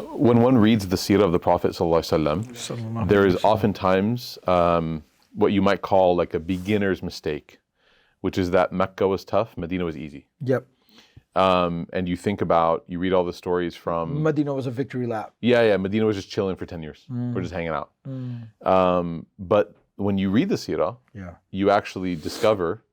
when one reads the seerah of the Prophet ﷺ, there is oftentimes what you might call like a beginner's mistake, which is that Mecca was tough, Medina was easy. Yep. And you read all the stories from... Medina was a victory lap. Yeah, Medina was just chilling for 10 years. We're just hanging out. But when you read the seerah, you actually discover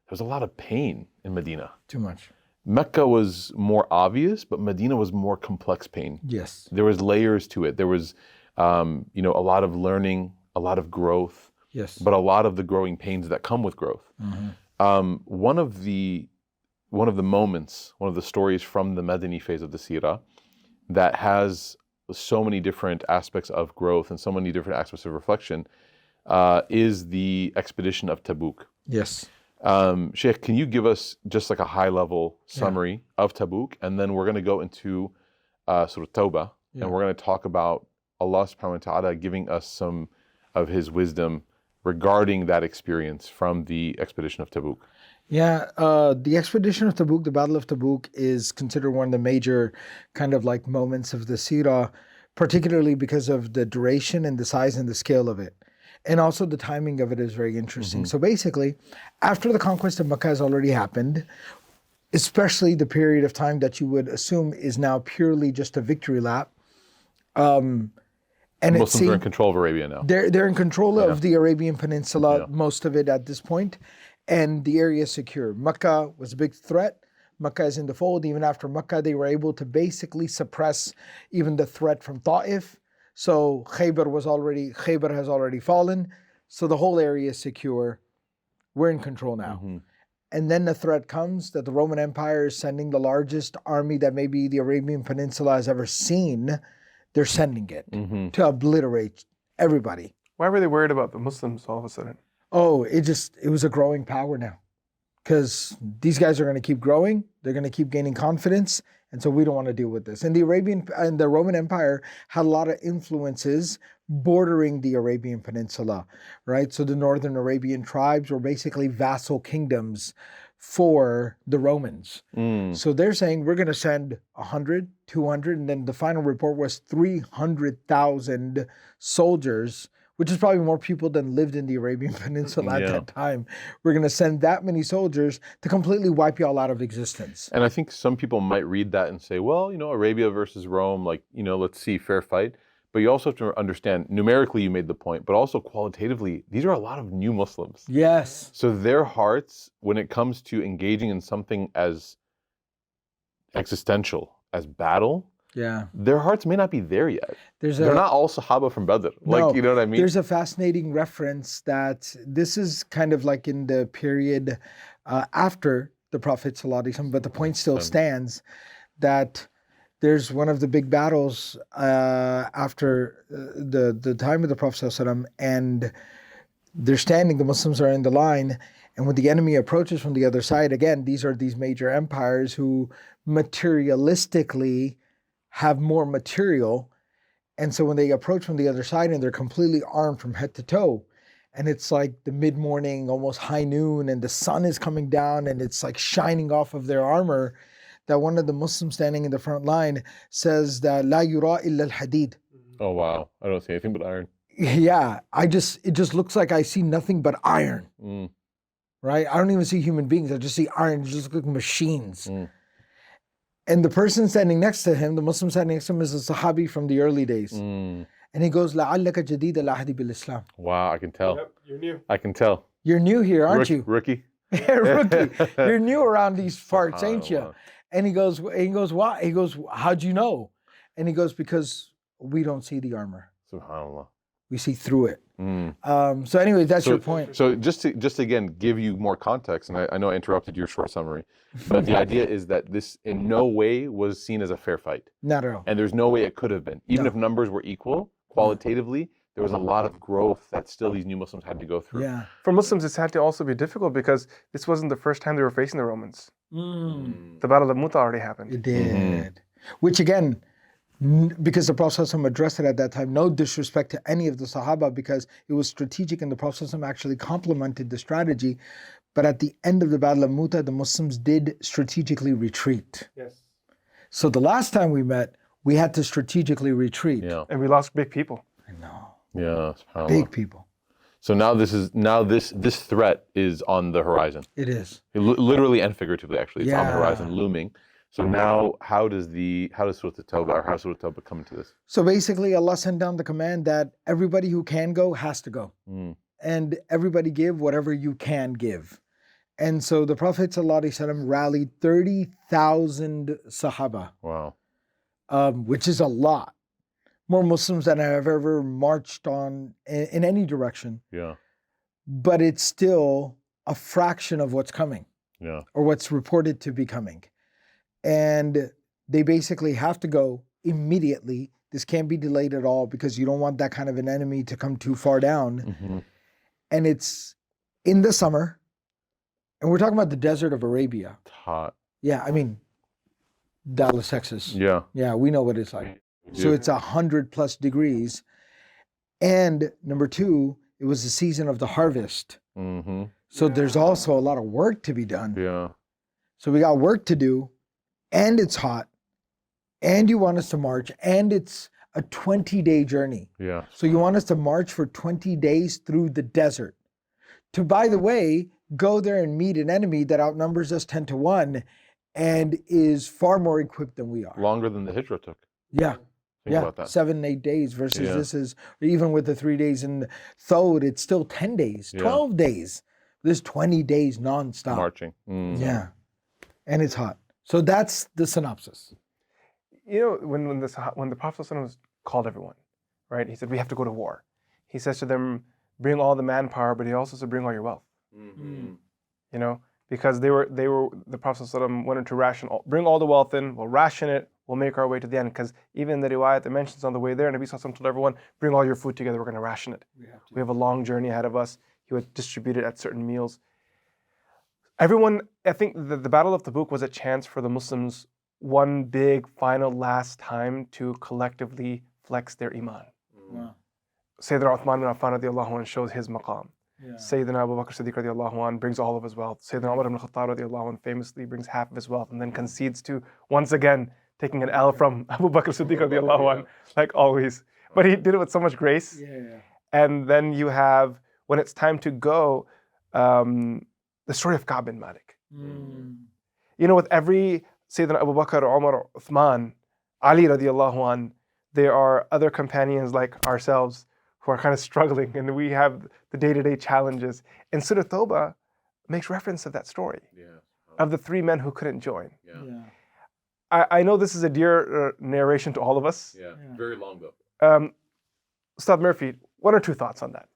there was a lot of pain in Medina. Too much. Mecca was more obvious, but Medina was more complex pain. Yes. There was layers to it. There was, a lot of learning, a lot of growth. Yes. But a lot of the growing pains that come with growth. One of the moments, one of the stories from the Madani phase of the seerah that has so many different aspects of growth and so many different aspects of reflection is the expedition of Tabuk. Yes. Shaykh, can you give us just like a high-level summary of Tabuk, and then we're going to go into Surah Tawbah, and we're going to talk about Allah subhanahu wa ta'ala giving us some of His wisdom regarding that experience from the expedition of Tabuk. Yeah, the expedition of Tabuk, the Battle of Tabuk, is considered one of the major kind of like moments of the seerah, particularly because of the duration and the size and the scale of it. And also the timing of it is very interesting. So basically, after the conquest of Mecca has already happened, especially the period of time that you would assume is now purely just a victory lap. And Muslims are in control of Arabia now. They're in control of the Arabian Peninsula, most of it at this point, and the area is secure. Mecca was a big threat. Mecca is in the fold. Even after Mecca, they were able to basically suppress even the threat from Ta'if. So Khaybar has already fallen. So the whole area is secure. We're in control now. And then the threat comes that the Roman Empire is sending the largest army that maybe the Arabian Peninsula has ever seen. They're sending it to obliterate everybody. Why were they worried about the Muslims all of a sudden? Oh, it was a growing power now. Because these guys are going to keep growing. They're going to keep gaining confidence. And so we don't want to deal with this. And the Roman Empire had a lot of influences bordering the Arabian Peninsula, right? So the northern Arabian tribes were basically vassal kingdoms for the Romans. So they're saying we're going to send 100, 200, and then the final report was 300,000 soldiers, which is probably more people than lived in the Arabian Peninsula at that time. We're going to send that many soldiers to completely wipe y'all out of existence. And I think some people might read that and say, well, Arabia versus Rome, let's see, fair fight. But you also have to understand, numerically you made the point, but also qualitatively, these are a lot of new Muslims. Yes. So their hearts, when it comes to engaging in something as existential as battle, their hearts may not be there yet. They're not all Sahaba from Badr. No, you know what I mean? There's a fascinating reference that this is kind of like in the period after the Prophet ﷺ, but the point still stands that there's one of the big battles after the time of the Prophet ﷺ, and they're standing, the Muslims are in the line, and when the enemy approaches from the other side, again, these are these major empires who materialistically have more material. And so when they approach from the other side and they're completely armed from head to toe, and it's like the mid-morning, almost high noon, and the sun is coming down and it's like shining off of their armor, that one of the Muslims standing in the front line says that La yura illa al-hadid. Oh wow, I don't see anything but iron. Yeah, it just looks like I see nothing but iron. Right? I don't even see human beings, I just see iron, it just looks like machines. And the person standing next to him, the Muslim standing next to him, is a Sahabi from the early days. And he goes, لَعَلَّكَ جَدِيدَ الْعَهْدِ بِالْإِسْلَامِ. Wow, I can tell. Yep, you're new. I can tell. You're new here, aren't you? Rookie. Rookie. You're new around these parts, ain't you? And he goes, why? He goes, how'd you know? And he goes, because we don't see the armor. SubhanAllah. We see through it. So anyway, that's your point. So just to again give you more context, and I know I interrupted your short summary, but the idea is that this in no way was seen as a fair fight. Not at all. And there's no way it could have been. Even if numbers were equal, qualitatively, there was a lot of growth that still these new Muslims had to go through. Yeah. For Muslims, it's had to also be difficult because this wasn't the first time they were facing the Romans. The Battle of Muta already happened. It did. Which again, because the Prophet ﷺ addressed it at that time, no disrespect to any of the Sahaba, because it was strategic and the Prophet ﷺ actually complemented the strategy. But at the end of the Battle of Muta, the Muslims did strategically retreat. Yes. So the last time we met, we had to strategically retreat. Yeah. And we lost big people. I know. Yeah. SubhanAllah. Big people. So now this threat is on the horizon. It is. Literally and figuratively, actually, it's on the Yeah. horizon, looming. So now, how does Surah At-Tawbah or how does Surah At-Tawbah come into this? So basically, Allah sent down the command that everybody who can go has to go. And everybody give whatever you can give. And so the Prophet ﷺ rallied 30,000 Sahaba, Wow. which is a lot. More Muslims than have ever marched on in any direction. Yeah. But it's still a fraction of what's coming Yeah. or what's reported to be coming. And they basically have to go immediately. This can't be delayed at all because you don't want that kind of an enemy to come too far down. And it's in the summer. And we're talking about the desert of Arabia. It's hot. Yeah, I mean, Dallas, Texas. Yeah. Yeah, we know what it's like. So Yeah. it's 100+ degrees. And number two, it was the season of the harvest. So there's also a lot of work to be done. Yeah. So we got work to do, and it's hot, and you want us to march, and it's a 20-day journey. Yeah. So you want us to march for 20 days through the desert. To, by the way, go there and meet an enemy that outnumbers us 10 to 1 and is far more equipped than we are. Longer than the Hijrah took. Yeah. Think about that. 7, 8 days versus Yeah. this is, even with the 3 days in Thawd, it's still 10 days, 12 days. There's 20 days nonstop. Marching. Yeah. And it's hot. So that's the synopsis. You know, when the Prophet ﷺ called everyone, right? He said, we have to go to war. He says to them, bring all the manpower, but he also said, bring all your wealth. You know, because the Prophet ﷺ wanted to bring all the wealth in, we'll ration it, we'll make our way to the end. Because even in the riwayat that mentions on the way there, Nabi ﷺ told everyone, bring all your food together, we're going to ration it. We have a long journey ahead of us. He would distribute it at certain meals. Everyone, I think the Battle of Tabuk was a chance for the Muslims, one big, final, last time to collectively flex their iman. Sayyidina Uthman bin Affan radiallahu anh shows his maqam. Sayyidina Abu Bakr Siddiq radiallahu anh brings all of his wealth. Sayyidina Umar ibn Khattab radiallahu anh famously brings half of his wealth and then concedes to, once again, taking an L from Abu Bakr Siddiq radiallahu anh, like always. But he did it with so much grace. And then you have, when it's time to go, the story of Ka'b bin Malik. You know, with every Sayyidina Abu Bakr, Umar, Uthman, Ali radiallahu anh, there are other companions like ourselves who are kind of struggling, and we have the day-to-day challenges. And Surah Tawbah makes reference to that story of the 3 men who couldn't join. I know this is a dear narration to all of us. Very long though. Ustadh Murphy, 1 or 2 thoughts on that?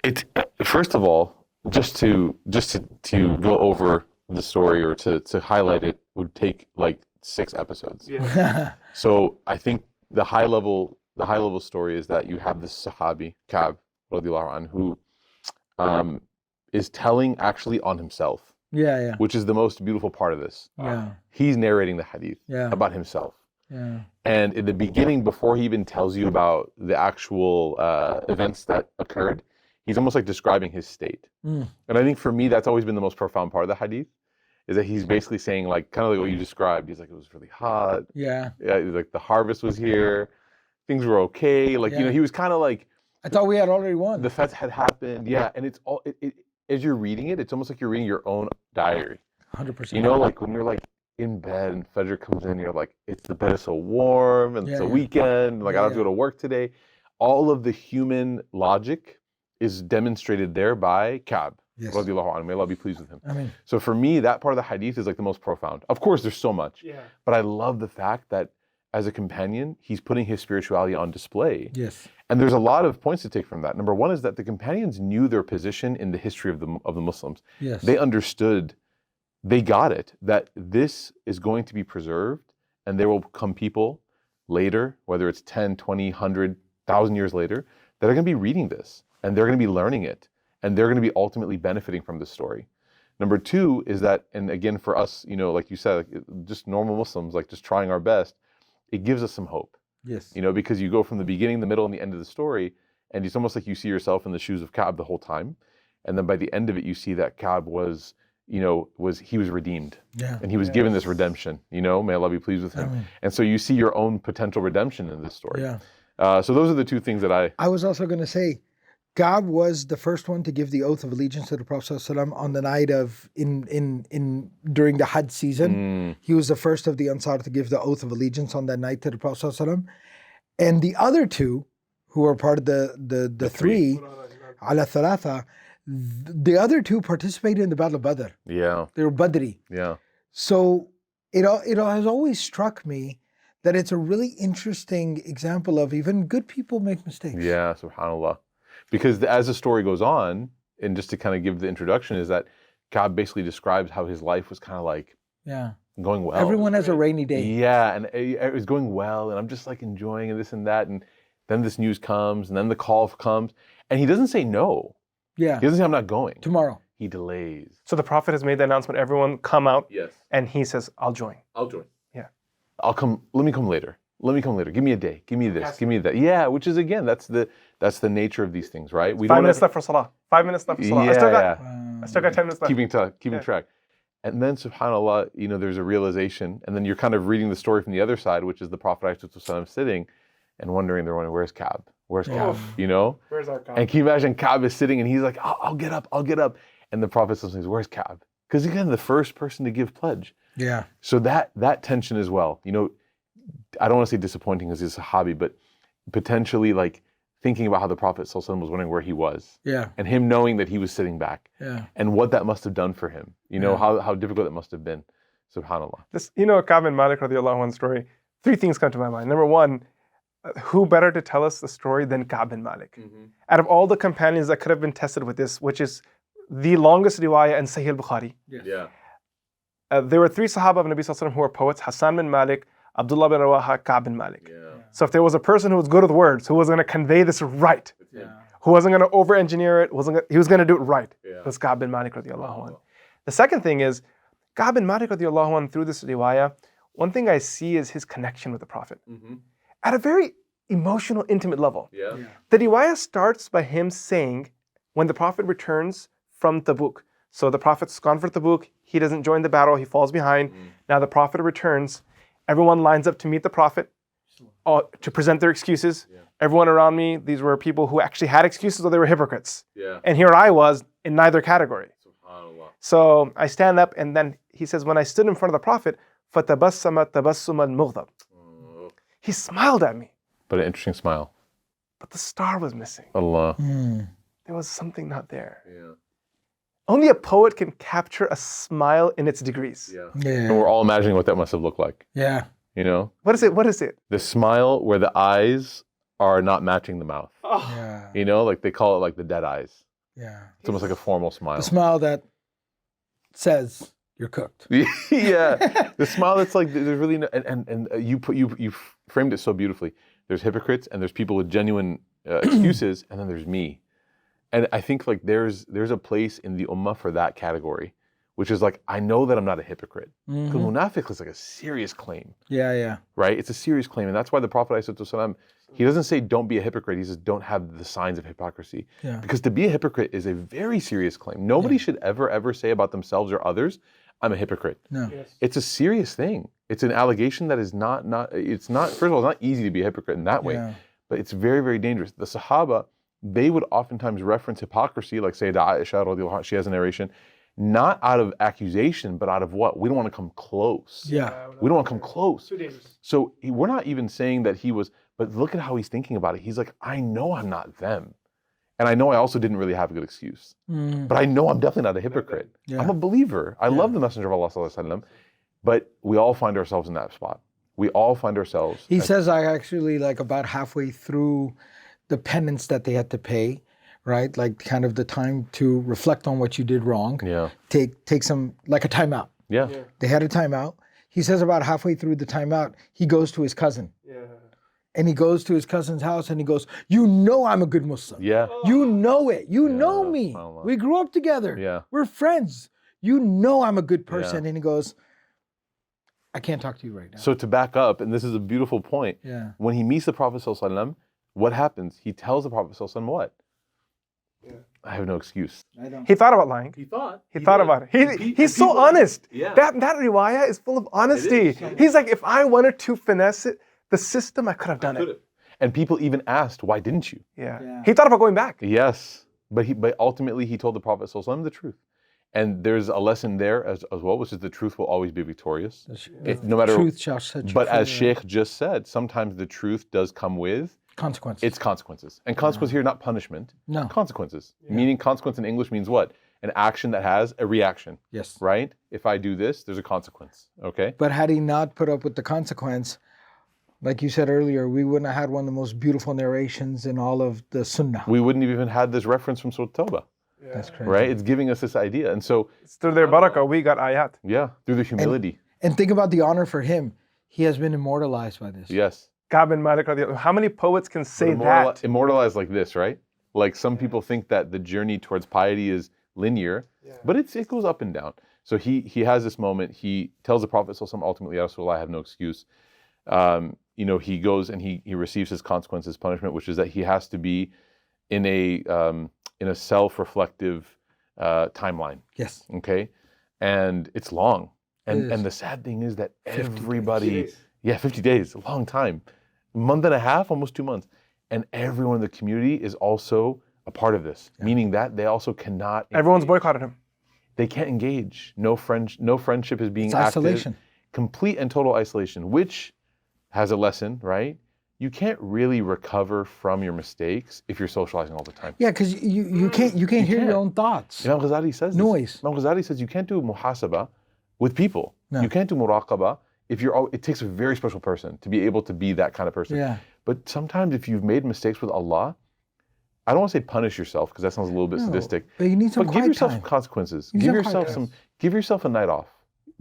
It's first of all, just to go over the story or to highlight it would take like 6 episodes. So I think the high level story is that you have this Sahabi, Ka'b, radiallahu anhu, who is telling actually on himself. Which is the most beautiful part of this. He's narrating the hadith about himself. And in the beginning, before he even tells you about the actual events that occurred, he's almost like describing his state. And I think for me, that's always been the most profound part of the hadith, is that he's basically saying, like, kind of like what you described. He's like, it was really hot. Like the harvest was here. Things were okay. Like, you know, he was kind of like, I thought we had already won. The Fath had happened. And it's all, as you're reading it, it's almost like you're reading your own diary. 100%. You know, like when you're like in bed and Fajr comes in, you're like, the bed is so warm and it's a weekend. Like I don't have to go to work today. All of the human logic is demonstrated there by Ka'b. Radiallahu anhu. May Allah be pleased with him. So for me, that part of the hadith is like the most profound. Of course, there's so much. But I love the fact that as a companion, he's putting his spirituality on display. And there's a lot of points to take from that. Number one is that the companions knew their position in the history of the Muslims. They understood, they got it, that this is going to be preserved and there will come people later, whether it's 10, 20, 100, 1,000 years later, that are going to be reading this and they're going to be learning it and they're going to be ultimately benefiting from this story. Number two is that, and again for us, you know, like you said, like just normal Muslims, like just trying our best, it gives us some hope. You know, because you go from the beginning, the middle, and the end of the story, and it's almost like you see yourself in the shoes of Ka'b the whole time. And then by the end of it, you see that Ka'b was, he was redeemed. Yeah. And he was given this redemption, may Allah be pleased with him. Amen. And so you see your own potential redemption in this story. Yeah. So those are the two things that I was also going to say, God was the first one to give the oath of allegiance to the Prophet ﷺ on the night of during the Hajj season. He was the first of the Ansar to give the oath of allegiance on that night to the Prophet ﷺ. And the other two, who are part of the three, ala thalatha, the other two participated in the Battle of Badr. Yeah. They were Badri. Yeah. So it has always struck me that it's a really interesting example of even good people make mistakes. Yeah, subhanAllah. Because as the story goes on, and just to kind of give the introduction, is that God basically describes how his life was kind of like going well. Everyone has a rainy day. Yeah, and it was going well, and I'm just like enjoying and this and that, and then this news comes, and then the call comes, and he doesn't say no. Yeah. He doesn't say I'm not going. Tomorrow. He delays. So the Prophet has made the announcement, everyone come out. Yes. And he says, I'll join. I'll join. Yeah. I'll come, let me come later. Let me come later. Give me a day. Give me this. Give me that. Yeah, which is again, that's the nature of these things, right? 5 minutes left for Salah. 5 minutes left for Salah. Yeah, I still got 10 minutes left. Keeping track. And then subhanAllah, there's a realization, and then you're kind of reading the story from the other side, which is the Prophet ﷺ sitting and wondering, where's Ka'b? Where's Ka'b? Where's our Ka'b? And can you imagine Ka'b is sitting and he's like, I'll get up. And the Prophet says, where's Ka'b? Because again, the first person to give pledge. Yeah. So that tension as well, I don't want to say disappointing because he's a Sahabi, but potentially like thinking about how the Prophet ﷺ was wondering where he was. Yeah. And him knowing that he was sitting back. Yeah. And what that must have done for him. How difficult it must have been. SubhanAllah. This, Ka'b and Malik radiallahu anhu story, 3 things come to my mind. Number 1, who better to tell us the story than Ka'b and Malik? Mm-hmm. Out of all the companions that could have been tested with this, which is the longest riwayah in Sahih al-Bukhari. Yes. Yeah. There were 3 Sahaba of Nabi Sallallahu Alaihi Wasallam who were poets, Hassan bin Malik, Abdullah bin Rawaha, Ka'b bin Malik. Yeah. So if there was a person who was good with words, who was going to convey this right, who wasn't going to over-engineer it, he was going to do it right, it was Ka'b bin Malik radiallahu anhu. The second thing is, Ka'b bin Malik radiallahu anhu, through this riwayah, one thing I see is his connection with the Prophet. Mm-hmm. At a very emotional, intimate level. Yeah. The riwayah starts by him saying, when the Prophet returns from Tabuk, so the Prophet's gone for Tabuk, he doesn't join the battle, he falls behind. Now the Prophet returns, everyone lines up to meet the Prophet, to present their excuses. Yeah. Everyone around me, these were people who actually had excuses or they were hypocrites. Yeah. And here I was in neither category. SubhanAllah. So I stand up and then he says, when I stood in front of the Prophet, فَتَبَسَّمَ تَبَسُّمَ الْمُغْضَبِ. He smiled at me. But an interesting smile. But the star was missing. Allah. There was something not there. Yeah. Only a poet can capture a smile in its degrees. Yeah. Yeah. And we're all imagining what that must have looked like. Yeah. What is it? The smile where the eyes are not matching the mouth. Yeah. Like they call it like the dead eyes. Yeah. It's almost like a formal smile. The smile that says you're cooked. Yeah. The smile that's like there's really no, and you framed it so beautifully. There's hypocrites and there's people with genuine excuses, and then there's me. And I think like there's a place in the ummah for that category, which is like, I know that I'm not a hypocrite. Because munafiq is like a serious claim. Yeah. Right? It's a serious claim. And that's why the Prophet ﷺ, he doesn't say don't be a hypocrite. He says don't have the signs of hypocrisy. Yeah. Because to be a hypocrite is a very serious claim. Nobody should ever say about themselves or others, I'm a hypocrite. No. Yes. It's a serious thing. It's an allegation that is it's not, first of all, it's not easy to be a hypocrite in that way, but it's very, very dangerous. The Sahaba, they would oftentimes reference hypocrisy, like Sayyidah Aisha, radiallahu anha, she has a narration, not out of accusation, but out of what? We don't want to come close. Yeah. We don't want to come close. Too dangerous. So we're not even saying that he was, but look at how he's thinking about it. He's like, I know I'm not them. And I know I also didn't really have a good excuse. But I know I'm definitely not a hypocrite. Yeah. I'm a believer. I love the Messenger of Allah sallallahu alaihi wasallam. But we all find ourselves in that spot. We all find ourselves. He says I actually like about halfway through the penance that they had to pay, right? Like kind of the time to reflect on what you did wrong. Yeah. Take some, like a timeout. Yeah. They had a timeout. He says about halfway through the timeout, he goes to his cousin. Yeah. And he goes to his cousin's house and he goes, you know I'm a good Muslim. Yeah. You know it. You know me. SubhanAllah. We grew up together. Yeah. We're friends. You know I'm a good person. Yeah. And he goes, I can't talk to you right now. So to back up, and this is a beautiful point, Yeah. when he meets the Prophet sallallahu alaihi wasallam, what happens? He tells the Prophet sallallahu alaihi wasallam what? I have no excuse. I don't. He thought about lying. He thought. He thought about it. He's so honest. Yeah. That riwayah is full of honesty. He's like, if I wanted to finesse it, the system, I could have done it. And people even asked, why didn't you? Yeah. He thought about going back. Yes. But ultimately he told the Prophet ﷺ the truth. And there's a lesson there as well, which is the truth will always be victorious. No matter. Truth shall set you But free. as Shaykh just said, sometimes the truth does come with Consequences. its consequences. And consequence here, not punishment. No. Consequences. Meaning consequence in English means what? An action that has a reaction. Yes. Right? If I do this, there's a consequence. Okay? But had he not put up with the consequence, like you said earlier, we wouldn't have had one of the most beautiful narrations in all of the Sunnah. We wouldn't have even had this reference from Surah Tawbah. That's crazy. Right? It's giving us this idea. And so, It's through their barakah, we got ayat. yeah, through the humility. And think about the honor for him. He has been immortalized by this. Yes. Ka'b bin Malik, how many poets can say that? Immortalized like this, right? Like some people think that the journey towards piety is linear, but it goes up and down. So he has this moment. He tells the Prophet ﷺ, ultimately, Ya Rasulullah, I have no excuse. He goes and he receives his consequence, his punishment, which is that he has to be in a self-reflective timeline. Yes. Okay, and it's long. It is. And the sad thing is that everybody, 50 days, a long time, a month and a half, almost 2 months, and everyone in the community is also a part of this, meaning that they also cannot. Everyone's boycotted him. They can't engage. No friendship is being It's active. isolation. Complete and total isolation, which has a lesson, right? You can't really recover from your mistakes if you're socializing all the time. Yeah, because you can't hear your own thoughts. Imam Ghazali says this. Noise. Imam Ghazali says you can't do muhasaba with people. No. You can't do muraqaba if you're. It takes a very special person to be able to be that kind of person. Yeah. But sometimes if you've made mistakes with Allah, I don't want to say punish yourself because that sounds a little bit sadistic. But you need some But quiet give yourself time. some consequences. You Give need some quiet yourself time. give yourself a night off.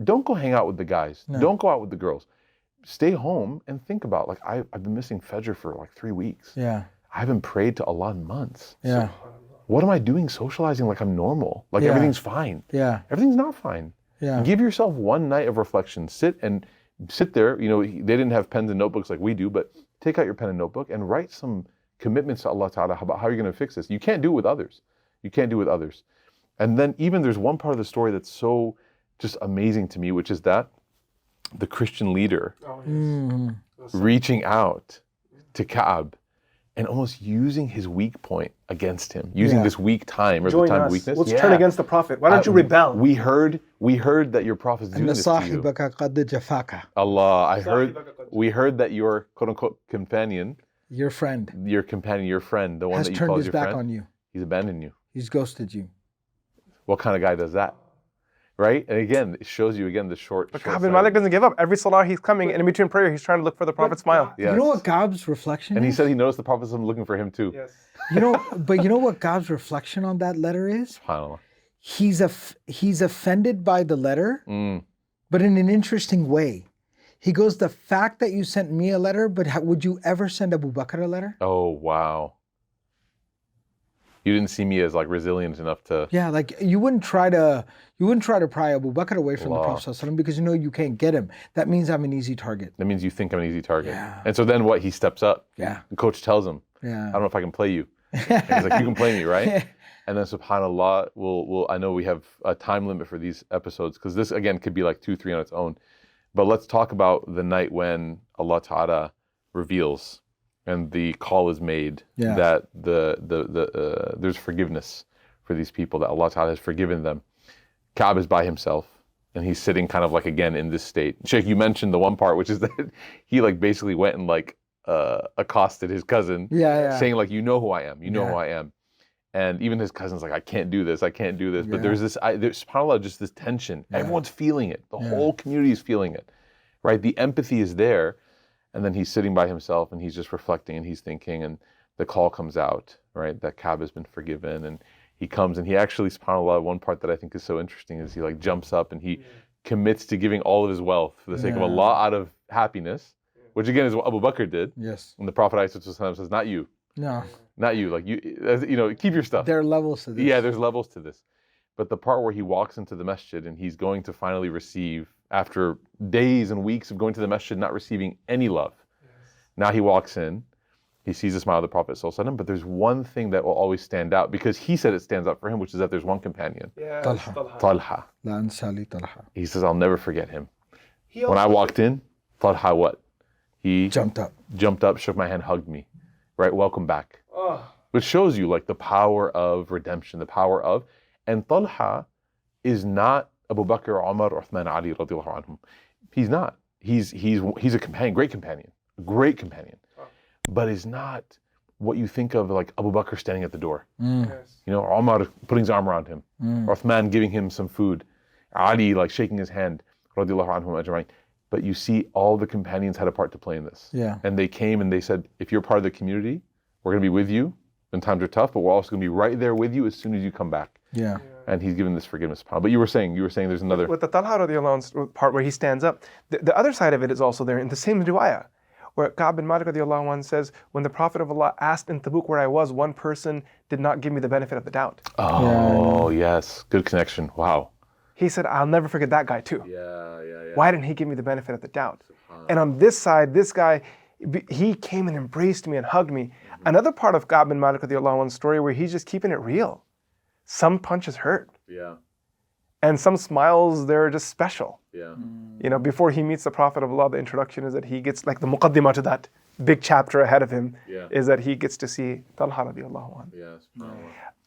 Don't go hang out with the guys. No. Don't go out with the girls. Stay home and think about, like, I've been missing Fajr for like 3 weeks. Yeah. I haven't prayed to Allah in months. Yeah. What am I doing socializing like I'm normal? Like Yeah. everything's fine. Yeah. Everything's not fine. Yeah. Give yourself one night of reflection. Sit there. They didn't have pens and notebooks like we do, but take out your pen and notebook and write some commitments to Allah Ta'ala about how you're going to fix this. You can't do it with others. You can't do it with others. And then even there's one part of the story that's so just amazing to me, which is that the Christian leader reaching out to Ka'b and almost using his weak point against him, using this weak time or Join the time us. of weakness. Let's turn against the Prophet. Why don't you rebel? We heard that your prophet's doing this to you. صاحبك قد جفاك. Allah, we heard that your quote unquote companion, Your friend your friend, the one has that you turned call his your back friend, on you. he's abandoned you. He's ghosted you. What kind of guy does that? Right? And again, it shows you again the short. But Ka'b bin Malik doesn't give up. Every salah he's coming, and in between prayer, he's trying to look for the Prophet's smile. Yes. You know what Ka'b's reflection And he is? said he noticed the Prophet looking for him too. Yes. But you know what Ka'b's reflection on that letter is? SubhanAllah. He's offended by the letter, Mm. but in an interesting way. He goes, the fact that you sent me a letter, but would you ever send Abu Bakr a letter? Oh wow. You didn't see me as like resilient enough to. Yeah, like you wouldn't try to pry Abu Bakr away from the Allah. Prophet ﷺ because you know you can't get him. That means I'm an easy target. That means you think I'm an easy target. Yeah. And so then what? He steps up. Yeah. The coach tells him, Yeah. I don't know if I can play you. And he's like, you can play me, right? And then subhanAllah, I know we have a time limit for these episodes because this again could be like 2-3 on its own. But let's talk about the night when Allah Ta'ala reveals and the call is made that there's forgiveness for these people, that Allah Ta'ala has forgiven them. Ka'b is by himself and he's sitting kind of like again in this state. Shaykh, you mentioned the one part which is that he like basically went and like accosted his cousin, saying like, you know who I am, who I am. And even his cousin's like, I can't do this. But there's subhanAllah, just this tension. Everyone's feeling it. The whole community is feeling it, right? The empathy is there. And then he's sitting by himself and he's just reflecting and he's thinking, and the call comes out, right? That Ka'b has been forgiven. And he comes and he actually, subhanAllah, one part that I think is so interesting is he like jumps up and he commits to giving all of his wealth for the sake of Allah out of happiness, which again is what Abu Bakr did. Yes. And the Prophet ﷺ says, not you. No. Not you. Like keep your stuff. There are levels to this. Yeah, there's levels to this. But the part where he walks into the masjid and he's going to finally receive, after days and weeks of going to the masjid not receiving any love, now he walks in, He sees the smile of the Prophet ﷺ, but there's one thing that will always stand out because he said it stands out for him, which is that there's one companion, Talha. He says, I'll never forget him. When I walked in, Talha what? He jumped up, shook my hand, hugged me, right? Welcome back. Which shows you like the power of redemption, the power of, and Talha is not Abu Bakr, Umar, Uthman, Ali radiallahu anhum. He's not. He's a companion, great companion, but is not what you think of like Abu Bakr standing at the door. You know, Umar putting his arm around him, Uthman giving him some food, Ali like shaking his hand, radiallahu anhum ajma'in. But you see all the companions had a part to play in this. Yeah. And they came and they said, if you're part of the community, we're going to be with you when times are tough, but we're also going to be right there with you as soon as you come back. Yeah. And he's given this forgiveness power. But you were saying there's another. With the Talha radiallahu anhu part where he stands up, the other side of it is also there in the same riwayah, where Ka'b bin Malik radiallahu anhu says, when the Prophet of Allah asked in Tabuk where I was, one person did not give me the benefit of the doubt. Oh, yes. Good connection. Wow. He said, I'll never forget that guy too. Yeah. Why didn't he give me the benefit of the doubt? And on this side, this guy, he came and embraced me and hugged me. Another part of Ka'b bin Malik radiallahu anhu's story where he's just keeping it real. Some punches hurt. Yeah. And some smiles, they're just special. Yeah. You know, before he meets the Prophet of Allah, the introduction is that he gets, like the muqaddimah to that big chapter ahead of him, is that he gets to see Talha radiallahu anhu. Yes.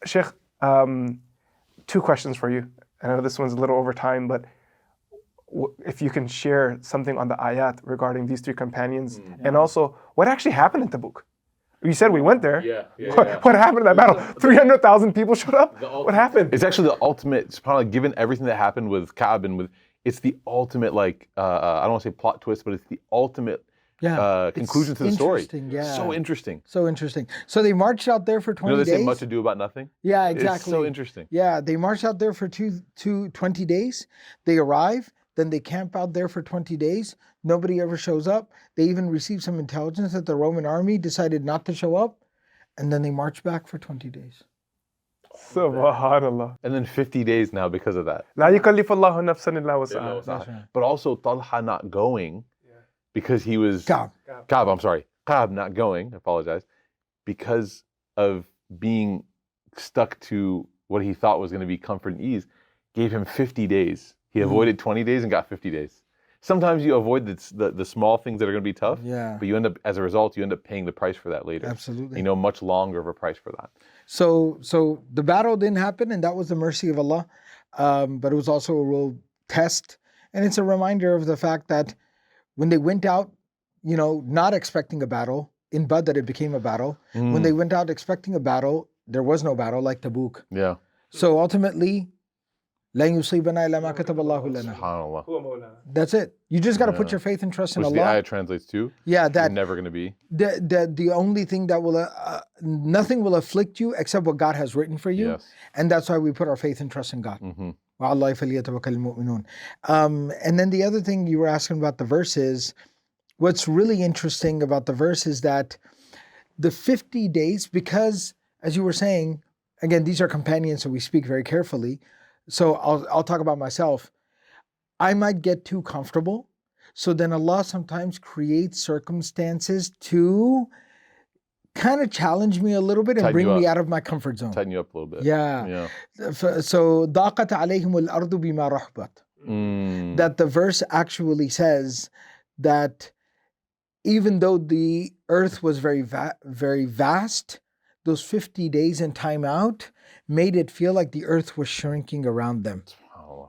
Shaykh, 2 questions for you. I know this one's a little over time, but if you can share something on the ayat regarding these 3 companions, and also what actually happened in Tabuk. You said we went there. What happened in that battle? 300,000 people showed up? What happened? It's actually the ultimate, it's probably given everything that happened with Ka'b and it's the ultimate like, I don't want to say plot twist, but it's the ultimate conclusion to the story. Yeah. So interesting. So interesting. So they marched out there for 20 You know they days. say much ado about nothing? Yeah, exactly. It's so interesting. Yeah, they marched out there for 20 days. They arrive, then they camp out there for 20 days. Nobody ever shows up. They even received some intelligence that the Roman army decided not to show up. And then they marched back for 20 days. Subhanallah. And then 50 days now because of that. La yukallifullahu nafsan illa wus'aha. That's right. But also Talha not going because he was... Ka'b. Ka'b not going, I apologize, because of being stuck to what he thought was going to be comfort and ease, gave him 50 days. He avoided 20 days and got 50 days. Sometimes you avoid the small things that are going to be tough, but you end up, as a result, you end up paying the price for that later. Absolutely. You know, much longer of a price for that. So the battle didn't happen, and that was the mercy of Allah. But it was also a real test. And it's a reminder of the fact that when they went out, you know, not expecting a battle, in Badr it became a battle. When they went out expecting a battle, there was no battle like Tabuk. Yeah. So ultimately, لَن يُصِيبَنَا إِلَّا مَا كَتَبَ اللَّهُ لَنَا. SubhanAllah. That's it. You just got to put your faith and trust in Which the Allah. ayah translates to, Yeah, you're that never going to be. the only thing that will, nothing will afflict you except what God has written for you. Yes. And that's why we put our faith and trust in God. Mhm. وَعَلَّهِ فَلْيَتَوَكَّلِ الْمُؤْمِنُونَ. And then the other thing you were asking about the verse is, what's really interesting about the verse is that the 50 days, because as you were saying, again, these are companions, so we speak very carefully. So I'll talk about myself. I might get too comfortable. So then Allah sometimes creates circumstances to kind of challenge me a little bit and Tighten bring you me up. out of my comfort zone. Tighten you up a little bit. Yeah. So ضاقت عليهم الأرض بما رحبت. That the verse actually says that even though the earth was very vast, those 50 days in time out made it feel like the earth was shrinking around them.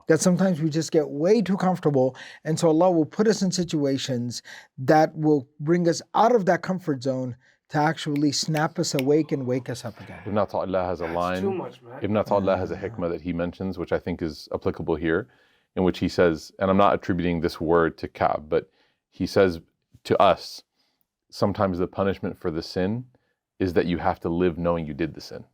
That sometimes we just get way too comfortable, and so Allah will put us in situations that will bring us out of that comfort zone to actually snap us awake and wake us up again. Ibn Ata'Allah has a line. Too much, man. Ibn Ata'Allah has a hikmah that he mentions, which I think is applicable here, in which he says, and I'm not attributing this word to Ka'b, but he says to us, sometimes the punishment for the sin is that you have to live knowing you did the sin.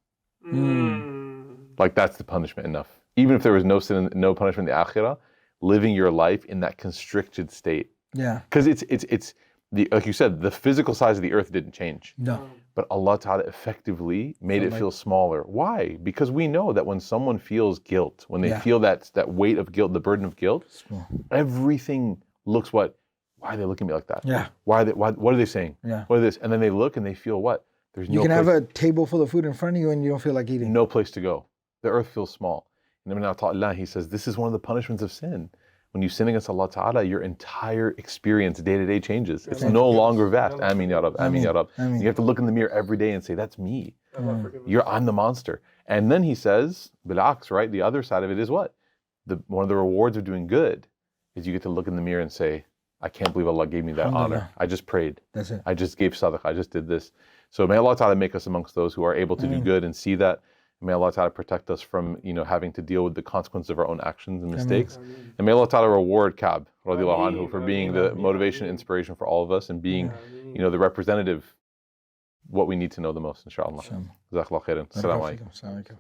Like that's the punishment enough. Even if there was no sin, no punishment in the akhirah, living your life in that constricted state. Yeah. Because it's the, like you said, the physical size of the earth didn't change. No. But Allah Ta'ala effectively made it feel smaller. Why? Because we know that when someone feels guilt, when they feel that weight of guilt, the burden of guilt, everything looks what? why are they looking at me like that? Yeah. Why what are they saying? Yeah. What are this? And then they look and they feel what? There's You no can place, have a table full of food in front of you and you don't feel like eating. no place to go. The earth feels small. And Ibn Ata'illah, he says, this is one of the punishments of sin. When you sin against Allah Ta'ala, your entire experience day-to-day changes. It's no longer vast. Ameen ya Rab, Ameen ya Rab. You have to look in the mirror every day and say, that's me. I'm the monster. And then he says, bil'aks, right? The other side of it is what? One of the rewards of doing good is you get to look in the mirror and say, I can't believe Allah gave me that honor. I just prayed. That's it. I just gave sadaqah. I just did this. So may Allah Ta'ala make us amongst those who are able to do good and see that. May Allah Ta'ala protect us from, having to deal with the consequences of our own actions and mistakes. And may Allah Ta'ala reward Ka'b radiallahu anhu for being the motivation, inspiration for all of us and being, the representative, what we need to know the most, inshallah. Jazakallah khairan. Assalamu alaikum.